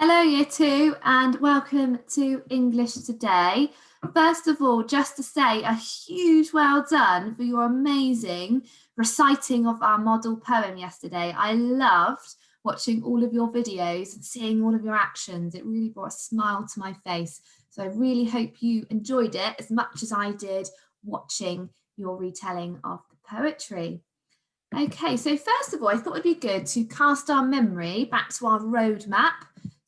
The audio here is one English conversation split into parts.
Hello, Year 2, and welcome to English Today. First of all, just to say a huge well done for your amazing reciting of our model poem yesterday. I loved watching all of your videos and seeing all of your actions. It really brought a smile to my face. So I really hope you enjoyed it as much as I did watching your retelling of the poetry. Okay, so first of all, I thought it'd be good to cast our memory back to our roadmap,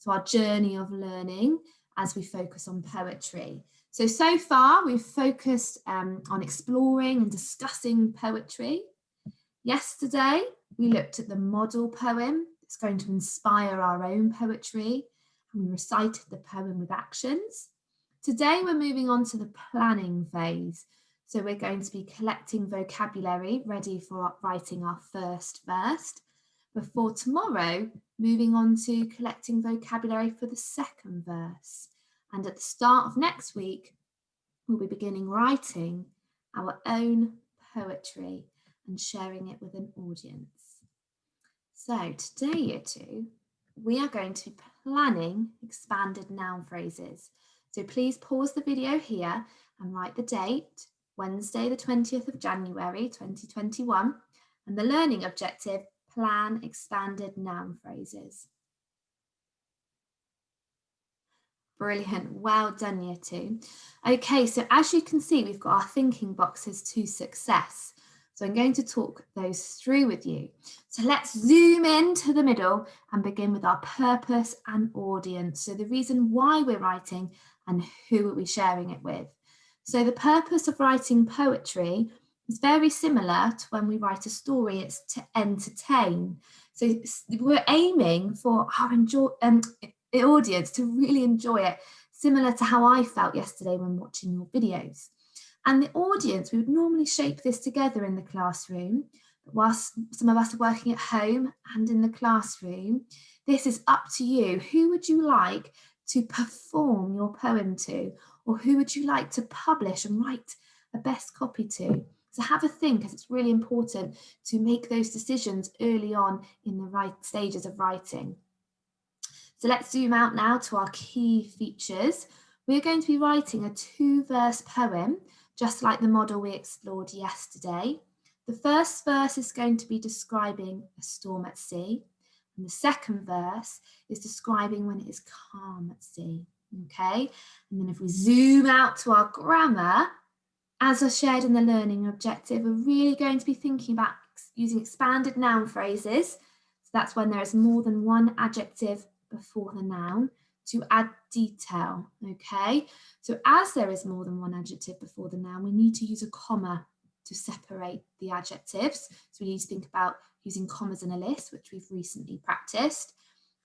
to our journey of learning as we focus on poetry. So far we've focused on exploring and discussing poetry. Yesterday, we looked at the model poem. It's going to inspire our own poetry, and we recited the poem with actions. Today, we're moving on to the planning phase. So we're going to be collecting vocabulary ready for writing our first verse, before tomorrow moving on to collecting vocabulary for the second verse. And at the start of next week, we'll be beginning writing our own poetry and sharing it with an audience. So today, Year 2, we are going to be planning expanded noun phrases. So please pause the video here and write the date, Wednesday the 20th of January 2021, and the learning objective, plan expanded noun phrases. Brilliant, well done, Year 2. Okay, so as you can see, we've got our thinking boxes to success. So I'm going to talk those through with you. So let's zoom into the middle and begin with our purpose and audience. So the reason why we're writing and who are we sharing it with. So the purpose of writing poetry is very similar to when we write a story. It's to entertain. So we're aiming for our audience to really enjoy it, similar to how I felt yesterday when watching your videos. And the audience, we would normally shape this together in the classroom, but whilst some of us are working at home and in the classroom, this is up to you. Who would you like to perform your poem to? Or who would you like to publish and write a best copy to? So have a think, as it's really important to make those decisions early on in the right stages of writing. So let's zoom out now to our key features. We're going to be writing a 2-verse poem, just like the model we explored yesterday. The first verse is going to be describing a storm at sea, and the second verse is describing when it is calm at sea. Okay, and then if we zoom out to our grammar, as I shared in the learning objective, we're really going to be thinking about using expanded noun phrases. So that's when there is more than one adjective before the noun to add detail. Okay, so as there is more than one adjective before the noun, we need to use a comma to separate the adjectives. So we need to think about using commas in a list, which we've recently practiced.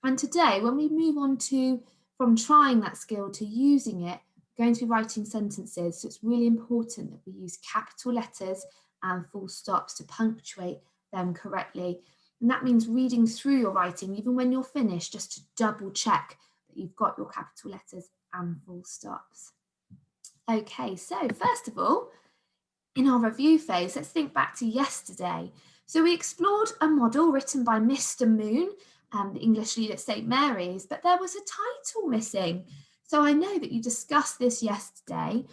And today, when we move on to from trying that skill to using it, we're going to be writing sentences. So it's really important that we use capital letters and full stops to punctuate them correctly. And that means reading through your writing, even when you're finished, just to double check that you've got your capital letters and full stops. Okay, so first of all, in our review phase, let's think back to yesterday. So we explored a model written by Mr. Moon, the English lead at St. Mary's, but there was a title missing. So I know that you discussed this yesterday,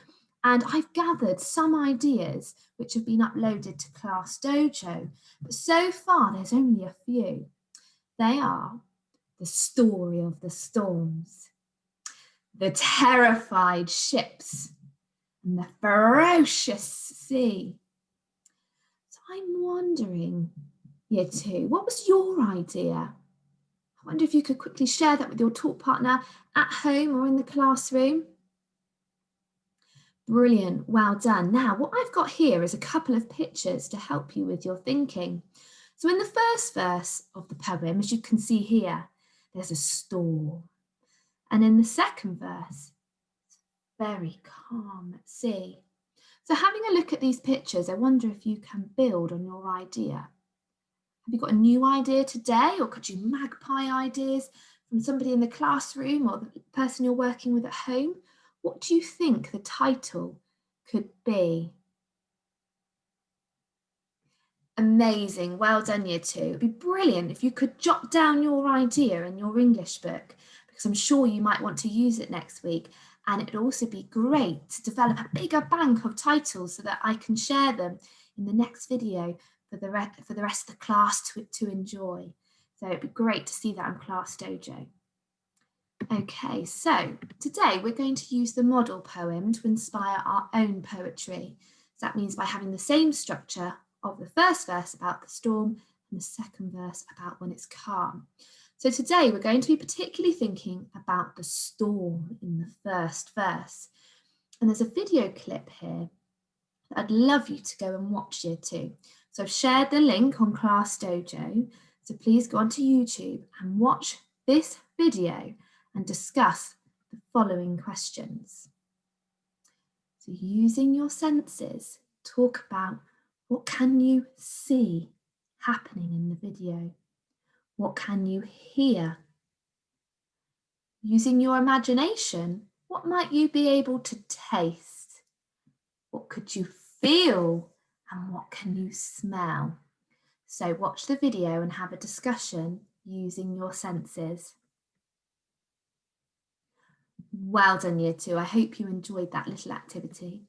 and I've gathered some ideas which have been uploaded to Class Dojo, but so far there's only a few. They are the story of the storms, the terrified ships, and the ferocious sea. So I'm wondering, Year 2, what was your idea? I wonder if you could quickly share that with your talk partner at home or in the classroom. Brilliant, well done. Now, what I've got here is a couple of pictures to help you with your thinking. So in the first verse of the poem, as you can see here, there's a storm. And in the second verse, it's very calm at sea. So having a look at these pictures, I wonder if you can build on your idea. Have you got a new idea today, or could you magpie ideas from somebody in the classroom or the person you're working with at home? What do you think the title could be? Amazing, well done, Year 2. It'd be brilliant if you could jot down your idea in your English book, because I'm sure you might want to use it next week. And it'd also be great to develop a bigger bank of titles so that I can share them in the next video for the rest of the class to enjoy. So it'd be great to see that on Class Dojo. Okay, so today we're going to use the model poem to inspire our own poetry. So that means by having the same structure of the first verse about the storm and the second verse about when it's calm. So today we're going to be particularly thinking about the storm in the first verse. And there's a video clip here that I'd love you to go and watch Year 2. So I've shared the link on Class Dojo. So please go onto YouTube and watch this video and discuss the following questions. So using your senses, talk about what can you see happening in the video? What can you hear? Using your imagination, what might you be able to taste? What could you feel? And what can you smell? So watch the video and have a discussion using your senses. Well done, Year 2. I hope you enjoyed that little activity.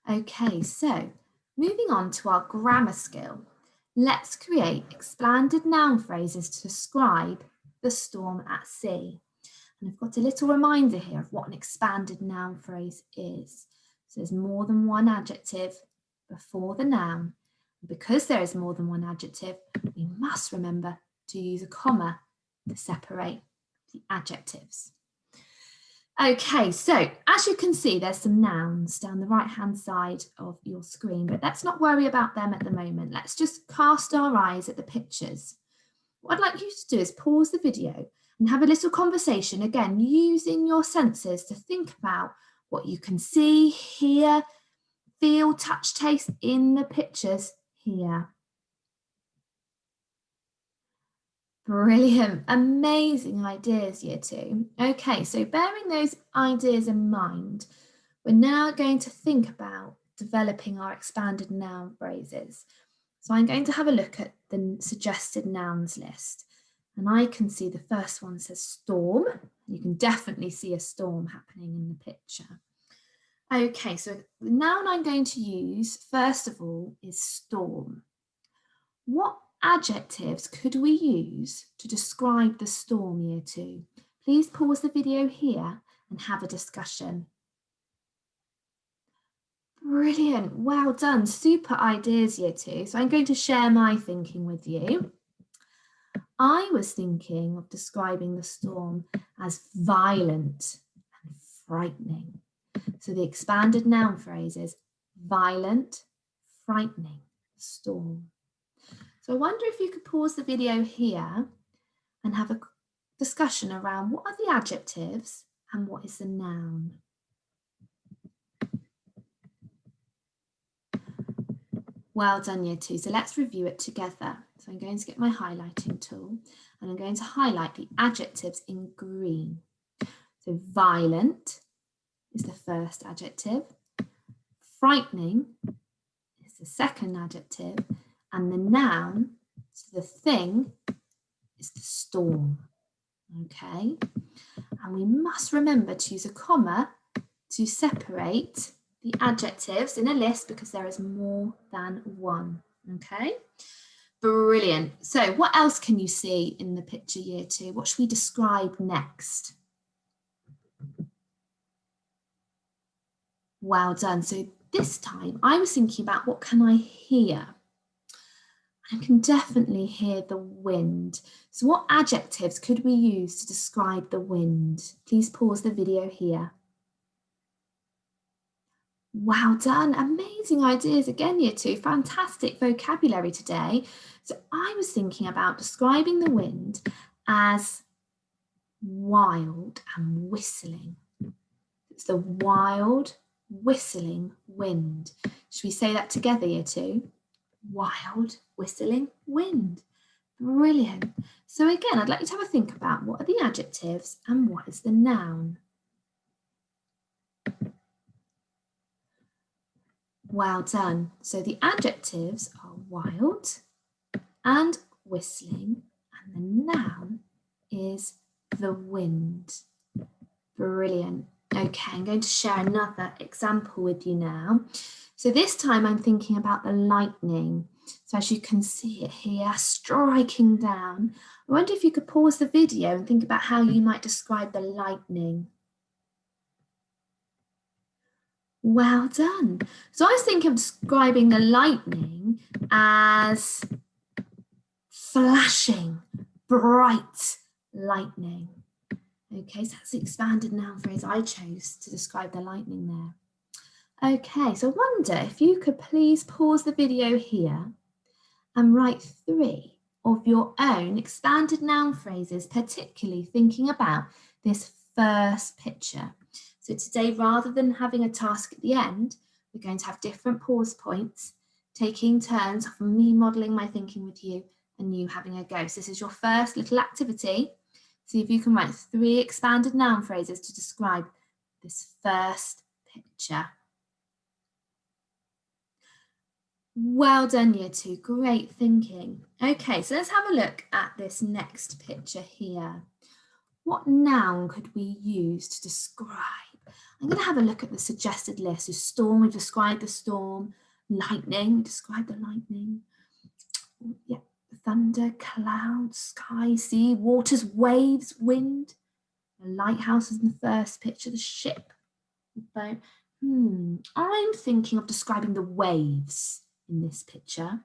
Okay, so moving on to our grammar skill. Let's create expanded noun phrases to describe the storm at sea. And I've got a little reminder here of what an expanded noun phrase is. So there's more than one adjective before the noun. Because there is more than one adjective, we must remember to use a comma to separate the adjectives. Okay, so as you can see, there's some nouns down the right-hand side of your screen, but let's not worry about them at the moment. Let's just cast our eyes at the pictures. What I'd like you to do is pause the video and have a little conversation, again, using your senses to think about what you can see, hear, feel, touch, taste in the pictures here. Brilliant, amazing ideas, Year 2. Okay, so bearing those ideas in mind, we're now going to think about developing our expanded noun phrases. So I'm going to have a look at the suggested nouns list. And I can see the first one says storm. You can definitely see a storm happening in the picture. Okay, so the noun I'm going to use, first of all, is storm. What adjectives could we use to describe the storm, Year 2? Please pause the video here and have a discussion. Brilliant, well done, super ideas, Year 2. So I'm going to share my thinking with you. I was thinking of describing the storm as violent and frightening. So the expanded noun phrase is violent, frightening, storm. So I wonder if you could pause the video here and have a discussion around what are the adjectives and what is the noun. Well done, Year 2. So let's review it together. So I'm going to get my highlighting tool and I'm going to highlight the adjectives in green. So violent is the first adjective, frightening is the second adjective, and the noun, so the thing, is the storm. Okay, and we must remember to use a comma to separate the adjectives in a list because there is more than one. Okay, brilliant. So what else can you see in the picture, Year 2? What should we describe next? Well done. So this time I was thinking about what can I hear? I can definitely hear the wind. So what adjectives could we use to describe the wind? Please pause the video here. Well done, amazing ideas again, Year 2, fantastic vocabulary today. So I was thinking about describing the wind as wild and whistling. It's the wild, whistling wind. Should we say that together, Year 2? Wild, whistling wind. Brilliant. So again, I'd like you to have a think about what are the adjectives and what is the noun. Well done. So the adjectives are wild and whistling, and the noun is the wind. Brilliant. Okay, I'm going to share another example with you now. So this time I'm thinking about the lightning. So as you can see it here, striking down. I wonder if you could pause the video and think about how you might describe the lightning. Well done. So I was thinking of describing the lightning as flashing, bright lightning. Okay, so that's the expanded noun phrase I chose to describe the lightning there. Okay, so I wonder if you could please pause the video here and write 3 of your own expanded noun phrases, particularly thinking about this first picture. So today, rather than having a task at the end, we're going to have different pause points, taking turns of me modelling my thinking with you and you having a go. So this is your first little activity. See if you can write 3 expanded noun phrases to describe this first picture. Well done, Year 2. Great thinking. Okay, so let's have a look at this next picture here. What noun could we use to describe? I'm going to have a look at the suggested list. So storm, we've described the storm. Lightning, we described the lightning. Yeah, thunder, clouds, sky, sea, waters, waves, wind. The lighthouse is in the first picture, the ship. Boat. I'm thinking of describing the waves in this picture.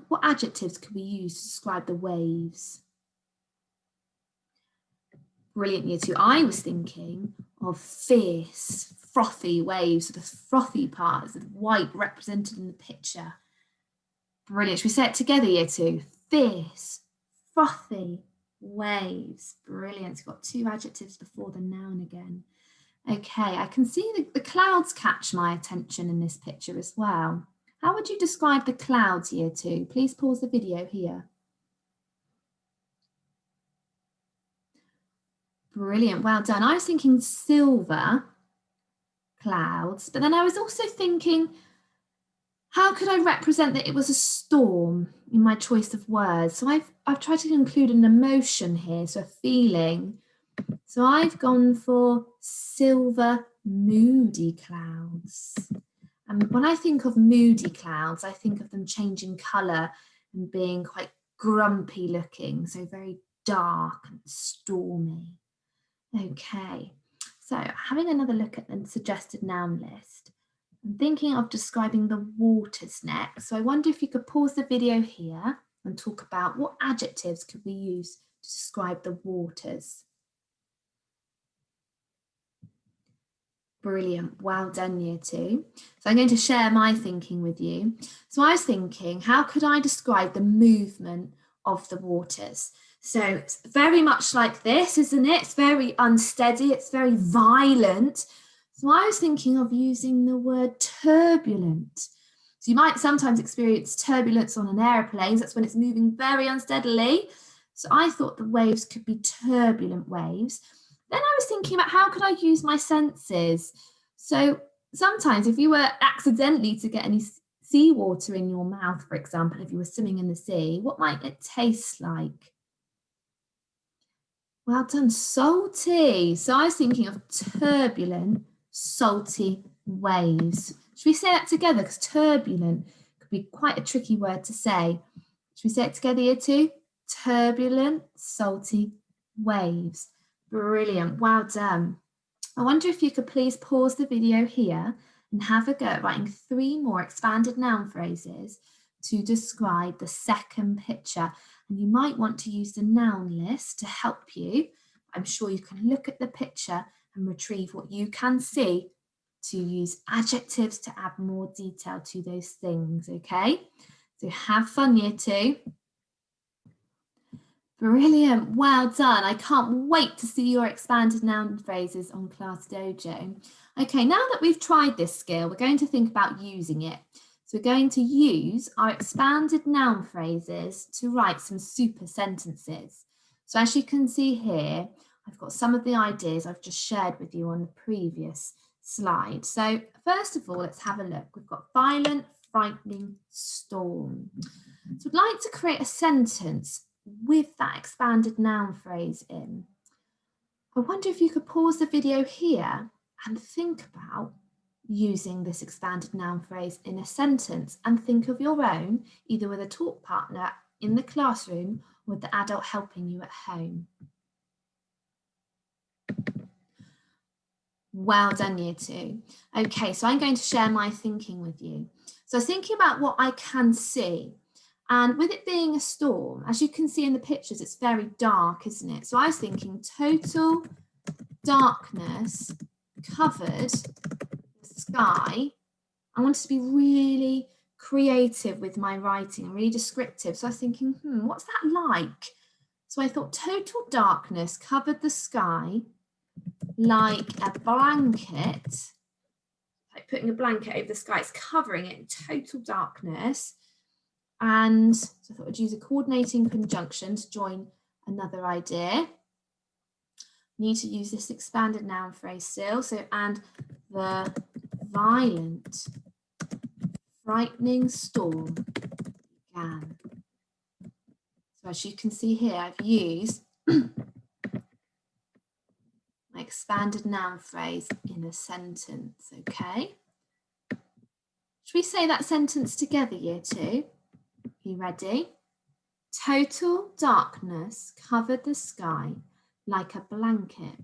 What adjectives could we use to describe the waves? Brilliant, Year 2. I was thinking of fierce, frothy waves. So the frothy part is the white represented in the picture. Brilliant. Should we say it together, Year 2? Fierce, frothy waves. Brilliant. We've got 2 adjectives before the noun again. Okay, I can see the clouds catch my attention in this picture as well. How would you describe the clouds, Year 2? Please pause the video here. Brilliant, well done. I was thinking silver clouds, but then I was also thinking, how could I represent that it was a storm in my choice of words? So I've tried to include an emotion here, so a feeling. So I've gone for silver moody clouds. And when I think of moody clouds, I think of them changing colour and being quite grumpy looking, so very dark and stormy. Okay, so having another look at the suggested noun list, I'm thinking of describing the waters next. So I wonder if you could pause the video here and talk about what adjectives could we use to describe the waters. Brilliant, well done, Year 2. So I'm going to share my thinking with you. So I was thinking, how could I describe the movement of the waters? So it's very much like this, isn't it? It's very unsteady, it's very violent. So I was thinking of using the word turbulent. So you might sometimes experience turbulence on an airplane. That's when it's moving very unsteadily. So I thought the waves could be turbulent waves. Then I was thinking about how could I use my senses? So sometimes if you were accidentally to get any seawater in your mouth, for example, if you were swimming in the sea, what might it taste like? Well done, salty. So I was thinking of turbulent, salty waves. Should we say that together? Because turbulent could be quite a tricky word to say. Should we say it together, Year 2? Turbulent, salty waves. Brilliant, well done. I wonder if you could please pause the video here and have a go at writing 3 more expanded noun phrases to describe the second picture. And you might want to use the noun list to help you. I'm sure you can look at the picture and retrieve what you can see to use adjectives to add more detail to those things, okay? So have fun, Year 2. Brilliant, well done. I can't wait to see your expanded noun phrases on Class Dojo. Okay, now that we've tried this skill, we're going to think about using it. So we're going to use our expanded noun phrases to write some super sentences. So as you can see here, I've got some of the ideas I've just shared with you on the previous slide. So first of all, let's have a look. We've got violent, frightening, storm. So I'd like to create a sentence with that expanded noun phrase in. I wonder if you could pause the video here and think about using this expanded noun phrase in a sentence and think of your own, either with a talk partner in the classroom or with the adult helping you at home. Well done, year 2. Okay, so I'm going to share my thinking with you. So I was thinking about what I can see. And with it being a storm, as you can see in the pictures, it's very dark, isn't it? So I was thinking total darkness covered the sky. I wanted to be really creative with my writing and really descriptive. So I was thinking, what's that like? So I thought total darkness covered the sky like a blanket, like putting a blanket over the sky. It's covering it in total darkness. And so I thought I'd use a coordinating conjunction to join another idea. Need to use this expanded noun phrase still. So, and the violent, frightening storm began. So as you can see here, I've used my expanded noun phrase in a sentence, okay? Should we say that sentence together, year 2? You ready? Total darkness covered the sky like a blanket,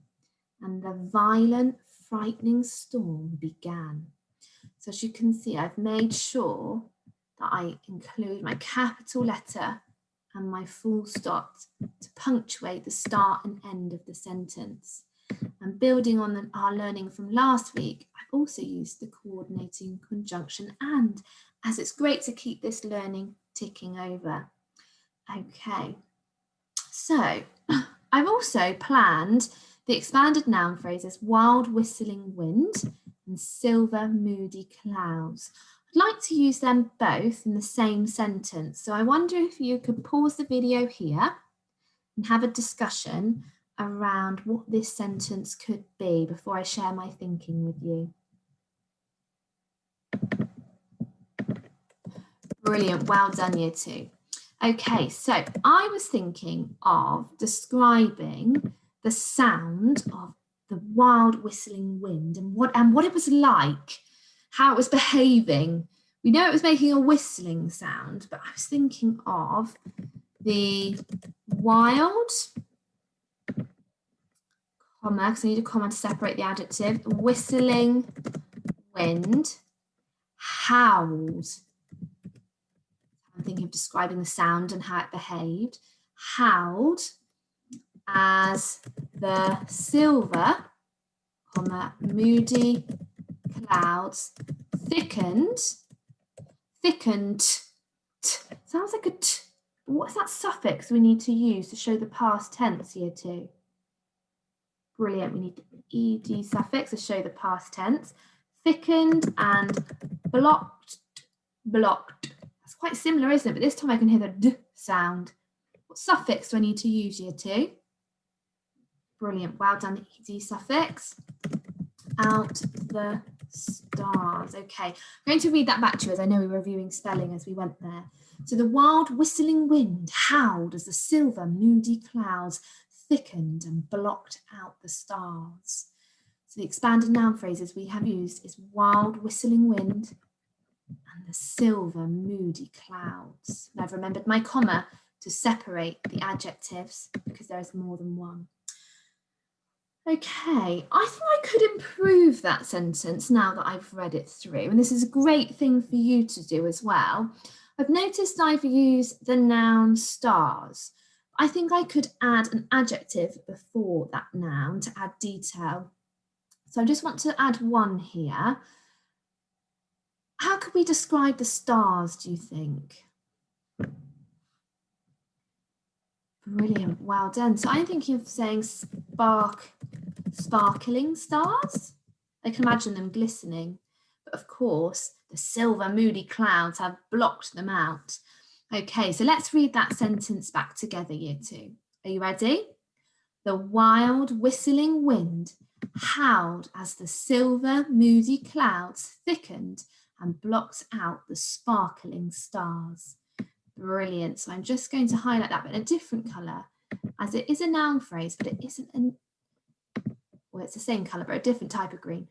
and the violent, frightening storm began. So as you can see, I've made sure that I include my capital letter and my full stop to punctuate the start and end of the sentence. And building on our learning from last week, I've also used the coordinating conjunction and, as it's great to keep this learning ticking over. Okay, so I've also planned the expanded noun phrases wild whistling wind and silver moody clouds. I'd like to use them both in the same sentence. So I wonder if you could pause the video here and have a discussion around what this sentence could be before I share my thinking with you. Brilliant, well done, year 2. Okay, so I was thinking of describing the sound of the wild whistling wind and what it was like, how it was behaving. We know it was making a whistling sound, but I was thinking of the wild, comma, because I need a comma to separate the adjective, whistling wind howled. I'm thinking of describing the sound and how it behaved. Howled as the silver, comma, moody clouds thickened, sounds like a t. What's that suffix we need to use to show the past tense, year 2? Brilliant, we need the ed suffix to show the past tense. Thickened and blocked. That's quite similar, isn't it? But this time I can hear the d sound. What suffix do I need to use, year 2? Brilliant, well done, the ed suffix. Out the stars. Okay, I'm going to read that back to you as I know we were reviewing spelling as we went there. So the wild whistling wind howled as the silver moody clouds thickened and blocked out the stars. So the expanded noun phrases we have used is wild whistling wind and the silver moody clouds. And I've remembered my comma to separate the adjectives because there is more than one. Okay, I think I could improve that sentence now that I've read it through, and this is a great thing for you to do as well. I've noticed I've used the noun stars. I think I could add an adjective before that noun to add detail. So I just want to add one here. How could we describe the stars, do you think? Brilliant, well done. So I'm thinking of saying sparkling stars. I can imagine them glistening, but of course the silver moody clouds have blocked them out. Okay, so let's read that sentence back together, year 2. Are you ready? The wild whistling wind howled as the silver moody clouds thickened and blocked out the sparkling stars. Brilliant. So I'm just going to highlight that, but in a different colour, as it is a noun phrase, but it isn't Well, it's the same colour, but a different type of green.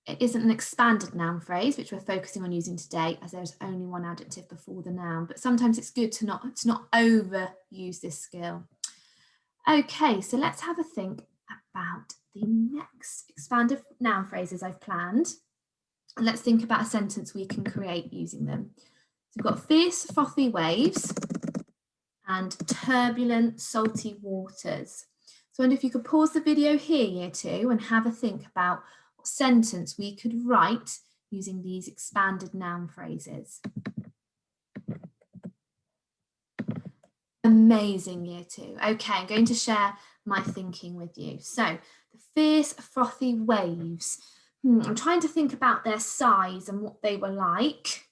It isn't an expanded noun phrase, which we're focusing on using today, as there's only one adjective before the noun, but sometimes it's good to not overuse this skill. Okay, so let's have a think about the next expanded noun phrases I've planned. And let's think about a sentence we can create using them. So we've got fierce, frothy waves and turbulent, salty waters. So I wonder if you could pause the video here, Year 2, and have a think about what sentence we could write using these expanded noun phrases. Amazing, Year 2. Okay, I'm going to share my thinking with you. So the fierce, frothy waves. I'm trying to think about their size and what they were like.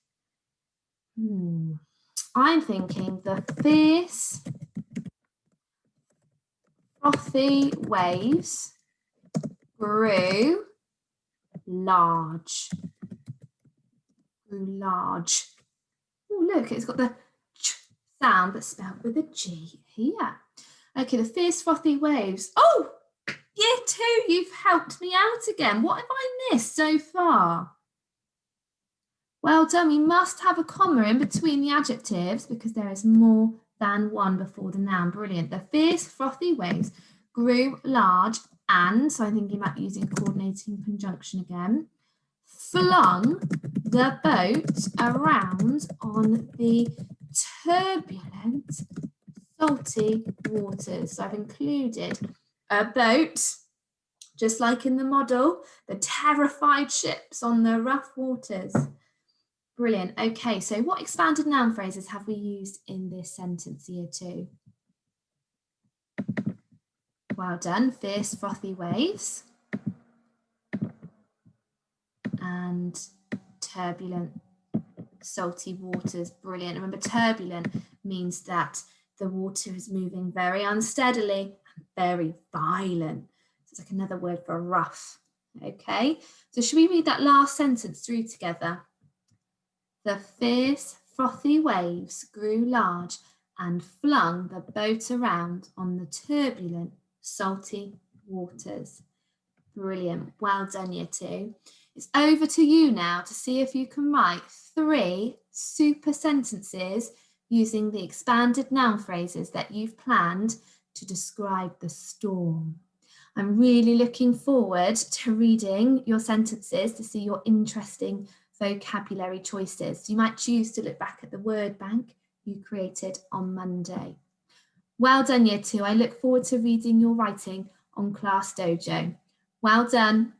I'm thinking the fierce, frothy waves grew large. Oh, look, it's got the ch sound but spelled with a G here. Okay, the fierce, frothy waves. Oh, Year 2, you've helped me out again. What have I missed so far? Well done, we must have a comma in between the adjectives because there is more than one before the noun. Brilliant. The fierce, frothy waves grew large and, so I'm thinking about using coordinating conjunction again, flung the boat around on the turbulent, salty waters. So I've included a boat, just like in the model, the terrified ships on the rough waters. Brilliant. Okay, so what expanded noun phrases have we used in this sentence, Year 2? Well done. Fierce, frothy waves and turbulent, salty waters. Brilliant. Remember, turbulent means that the water is moving very unsteadily and very violent. So it's like another word for rough. Okay, so should we read that last sentence through together? The fierce, frothy waves grew large and flung the boat around on the turbulent, salty waters. Brilliant. Well done, Year 2. It's over to you now to see if you can write 3 super sentences using the expanded noun phrases that you've planned to describe the storm. I'm really looking forward to reading your sentences to see your interesting vocabulary choices. You might choose to look back at the word bank you created on Monday. Well done, Year 2. I look forward to reading your writing on Class Dojo. Well done.